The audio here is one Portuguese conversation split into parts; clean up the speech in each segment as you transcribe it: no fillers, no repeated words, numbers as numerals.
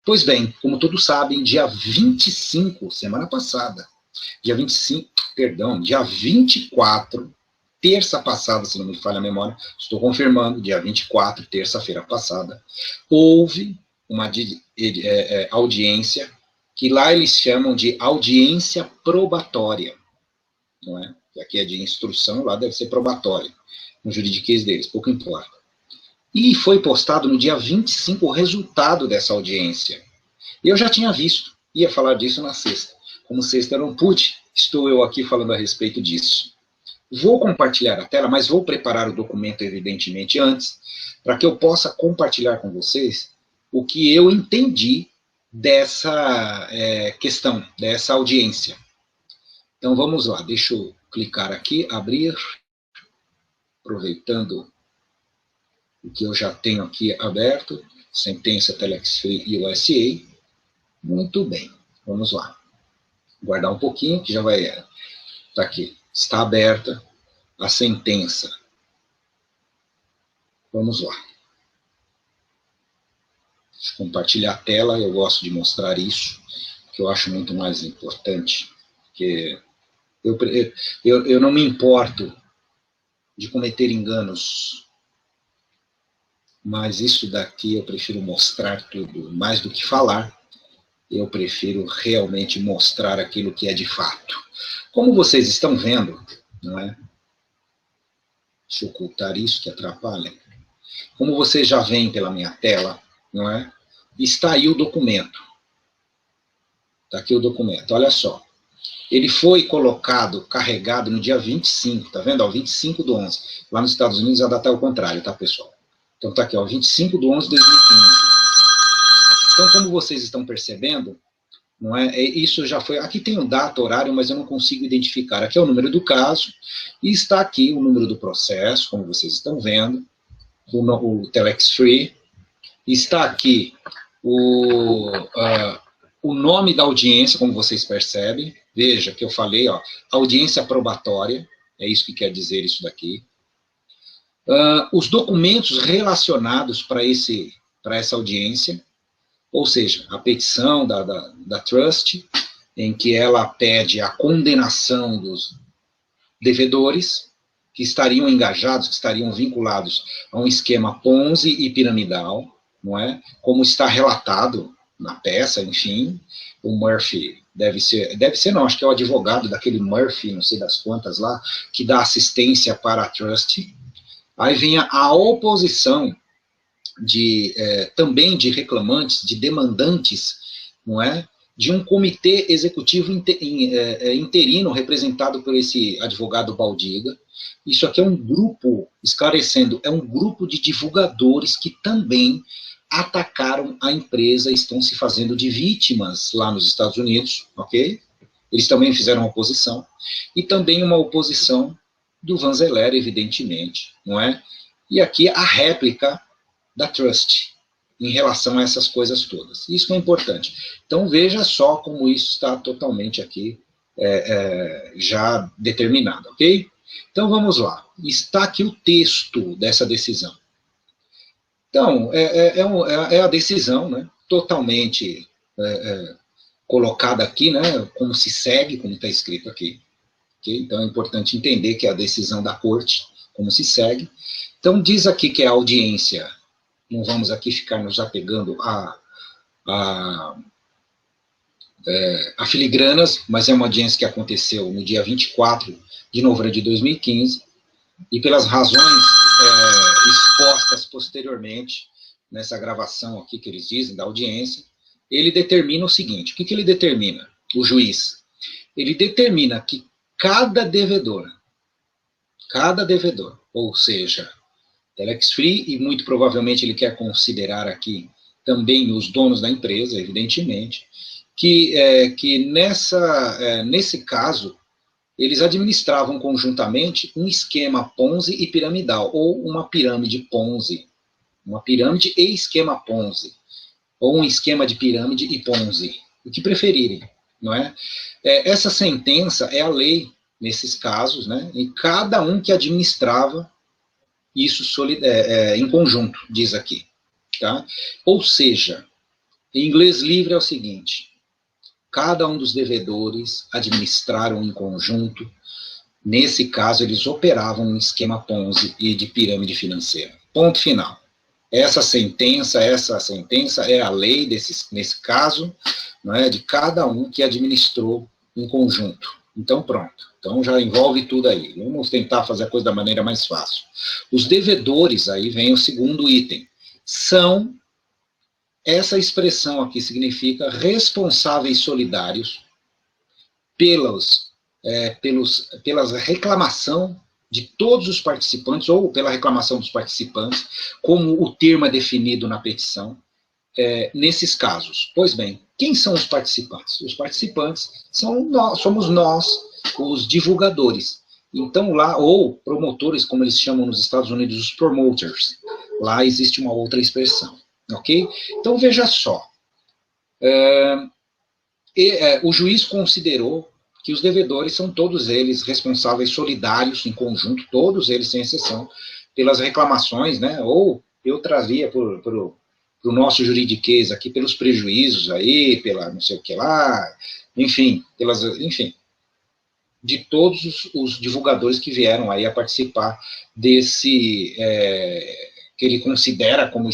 Pois bem, como todos sabem, dia 25, semana passada, dia 25, perdão, dia 24, terça passada, se não me falha a memória, estou confirmando, dia 24, terça-feira passada, houve uma audiência, que lá eles chamam de audiência probatória, não é? Aqui é de instrução, lá deve ser probatória, no juridiquês deles, pouco importa. E foi postado no dia 25 o resultado dessa audiência. Eu já tinha visto, ia falar disso na sexta. Como sexta eu não pude, estou eu aqui falando a respeito disso. Vou compartilhar a tela, mas vou preparar o documento, evidentemente, antes, para que eu possa compartilhar com vocês o que eu entendi dessa questão, dessa audiência. Então vamos lá, deixa eu clicar aqui, abrir, aproveitando o que eu já tenho aqui aberto, sentença Telex Free USA. Muito bem, vamos lá. Guardar um pouquinho, que já vai... Está aqui, está aberta a sentença. Vamos lá. Deixa eu compartilhar a tela, eu gosto de mostrar isso, que eu acho muito mais importante, porque eu não me importo de cometer enganos, mas isso daqui eu prefiro mostrar tudo, mais do que falar, eu prefiro realmente mostrar aquilo que é de fato. Como vocês estão vendo, não é? Deixa eu ocultar isso que atrapalha. Como vocês já veem pela minha tela, não é? Está aí o documento. Está aqui o documento, olha só. Ele foi colocado, carregado no dia 25, tá vendo? Ó, 25/11. Lá nos Estados Unidos a data é o contrário, tá, pessoal? Então tá aqui, ó, 25/11/2015. Então, como vocês estão percebendo, não é? Isso já foi... Aqui tem o data, horário, mas eu não consigo identificar. Aqui é o número do caso, e está aqui o número do processo, como vocês estão vendo, o Telex Free. Está aqui o nome da audiência, como vocês percebem. Veja que eu falei, ó, audiência probatória, é isso que quer dizer isso daqui. Os documentos relacionados para essa audiência, ou seja, a petição da Trust, em que ela pede a condenação dos devedores que estariam engajados, que estariam vinculados a um esquema Ponzi e piramidal, não é? Como está relatado na peça, enfim, o Murphy deve ser não, acho que é o advogado daquele Murphy, não sei das quantas lá, que dá assistência para a Trust. Aí vem a oposição também de reclamantes, de demandantes, não é? De um comitê executivo interino representado por esse advogado Baldiga. Isso aqui é um grupo, esclarecendo, é um grupo de divulgadores que também atacaram a empresa, estão se fazendo de vítimas lá nos Estados Unidos, ok? Eles também fizeram oposição. E também uma oposição do Vanzeller, evidentemente, não é? E aqui a réplica da Trust, em relação a essas coisas todas. Isso é importante. Então veja só como isso está totalmente aqui já determinado, ok? Então vamos lá. Está aqui o texto dessa decisão. Então, é a decisão, né, totalmente colocada aqui, né, como se segue, como está escrito aqui. Okay? Então é importante entender que é a decisão da corte, como se segue. Então diz aqui que é a audiência. Não vamos aqui ficar nos apegando a filigranas, mas é uma audiência que aconteceu no dia 24 de novembro de 2015, e pelas razões expostas posteriormente, nessa gravação aqui que eles dizem, da audiência, ele determina o seguinte: o que ele determina, o juiz? Ele determina que cada devedor, ou seja, Telex Free, e muito provavelmente ele quer considerar aqui também os donos da empresa, evidentemente, que nesse caso, eles administravam conjuntamente um esquema Ponzi e piramidal, ou uma pirâmide Ponzi, uma pirâmide e esquema Ponzi, ou um esquema de pirâmide e Ponzi, o que preferirem, não é? Essa sentença é a lei nesses casos, né? E cada um que administrava isso em conjunto, diz aqui. Tá? Ou seja, Em inglês livre é o seguinte: cada um dos devedores administraram em conjunto. Nesse caso, eles operavam um esquema Ponzi e de pirâmide financeira. Ponto final. Essa sentença é a lei nesse caso, não é, de cada um que administrou em conjunto. Então, pronto. Então, já envolve tudo aí. Vamos tentar fazer a coisa da maneira mais fácil. Os devedores, aí vem o segundo item, são, essa expressão aqui significa responsáveis solidários pela reclamação de todos os participantes, ou pela reclamação dos participantes, como o termo é definido na petição, nesses casos. Pois bem, quem são os participantes? Os participantes somos nós, os divulgadores. Então lá, ou promotores, como eles chamam nos Estados Unidos, os promoters. Lá existe uma outra expressão, ok? Então veja só, o juiz considerou que os devedores são todos eles responsáveis solidários em conjunto, todos eles sem exceção, pelas reclamações, né, ou eu trazia para o nosso juridiquês aqui, pelos prejuízos aí, pela não sei o que lá, enfim, de todos os divulgadores que vieram aí a participar desse, que ele considera como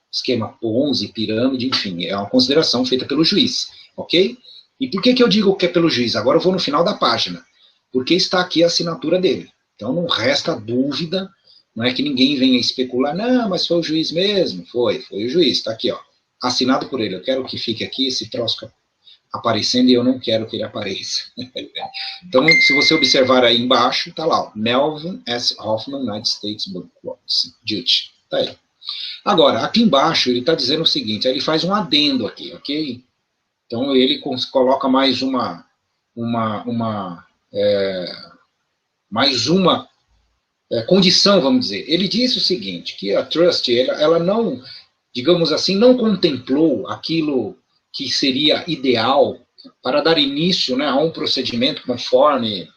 esquema Ponzi, pirâmide, enfim, é uma consideração feita pelo juiz, ok? E por que eu digo que é pelo juiz? Agora eu vou no final da página, porque está aqui a assinatura dele. Então não resta dúvida, não é que ninguém venha especular, não, mas foi o juiz mesmo. Foi o juiz, está aqui, ó, assinado por ele. Eu quero que fique aqui esse troço aparecendo e eu não quero que ele apareça. Então, se você observar aí embaixo, está lá, ó, Melvin S. Hoffman, United States Bankruptcy Judge. Está aí. Agora, aqui embaixo ele está dizendo o seguinte, ele faz um adendo aqui, ok? Então ele coloca mais uma condição, vamos dizer. Ele disse o seguinte, que a Trust, ela não, digamos assim, não contemplou aquilo que seria ideal para dar início, né, a um procedimento conforme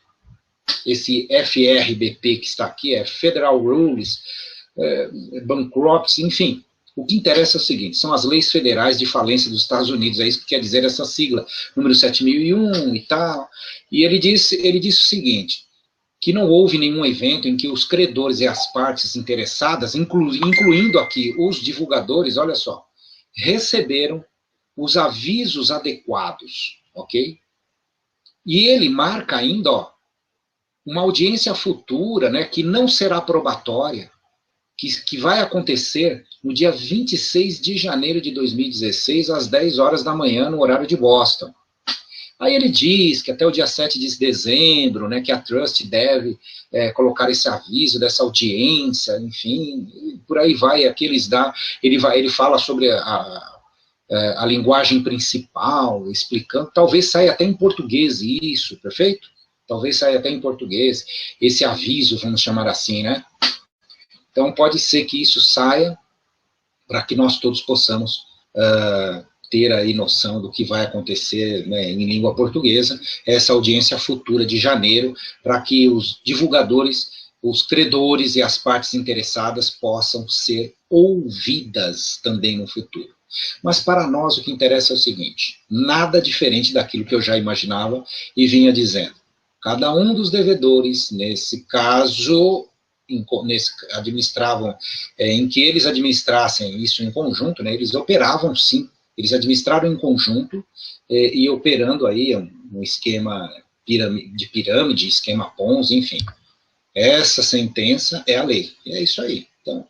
esse FRBP que está aqui, Federal Rules, Bankruptcy, enfim. O que interessa é o seguinte, são as leis federais de falência dos Estados Unidos, é isso que quer dizer essa sigla, número 7001 e tal. E ele disse o seguinte, que não houve nenhum evento em que os credores e as partes interessadas, incluindo aqui os divulgadores, olha só, receberam os avisos adequados, ok? E ele marca ainda, ó, uma audiência futura, né, que não será probatória, que vai acontecer no dia 26 de janeiro de 2016, às 10 horas da manhã, no horário de Boston. Aí ele diz que até o dia 7 de dezembro, né, que a Trust deve colocar esse aviso dessa audiência, enfim, por aí vai, aqui ele fala sobre a linguagem principal, explicando, talvez saia até em português isso, perfeito? Talvez saia até em português, esse aviso, vamos chamar assim, né? Então pode ser que isso saia para que nós todos possamos ter aí noção do que vai acontecer, né, em língua portuguesa, essa audiência futura de janeiro, para que os divulgadores, os credores e as partes interessadas possam ser ouvidas também no futuro. Mas para nós o que interessa é o seguinte, nada diferente daquilo que eu já imaginava e vinha dizendo. Cada um dos devedores, nesse caso, administravam, em que eles administrassem isso em conjunto, né, eles operavam sim, eles administraram em conjunto e operando aí um esquema de pirâmide, esquema Ponzi, enfim. Essa sentença é a lei, e é isso aí. Então,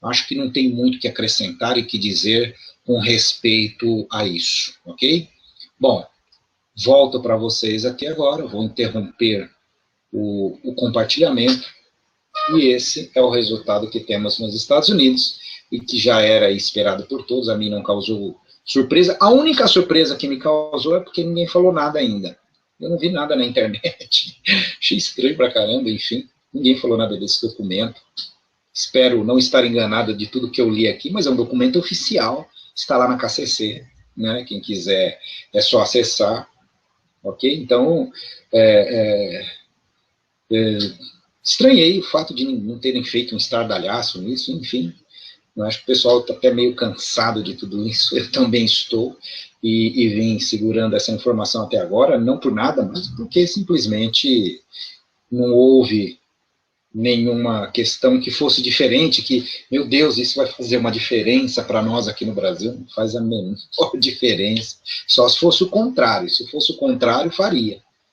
acho que não tem muito que acrescentar e que dizer com respeito a isso, ok? Bom, volto para vocês aqui agora, vou interromper o compartilhamento, e esse é o resultado que temos nos Estados Unidos, e que já era esperado por todos, a mim não causou surpresa. A única surpresa que me causou é porque ninguém falou nada ainda. Eu não vi nada na internet. Achei estranho pra caramba, enfim. Ninguém falou nada desse documento. Espero não estar enganado de tudo que eu li aqui, mas é um documento oficial, está lá na KCC, né? Quem quiser é só acessar, ok? Então, estranhei o fato de não terem feito um estardalhaço nisso, enfim. Eu acho que o pessoal está até meio cansado de tudo isso, eu também estou, e vim segurando essa informação até agora, não por nada, mas porque simplesmente não houve nenhuma questão que fosse diferente, que, meu Deus, isso vai fazer uma diferença para nós aqui no Brasil, não faz a menor diferença, só se fosse o contrário, se fosse o contrário, faria.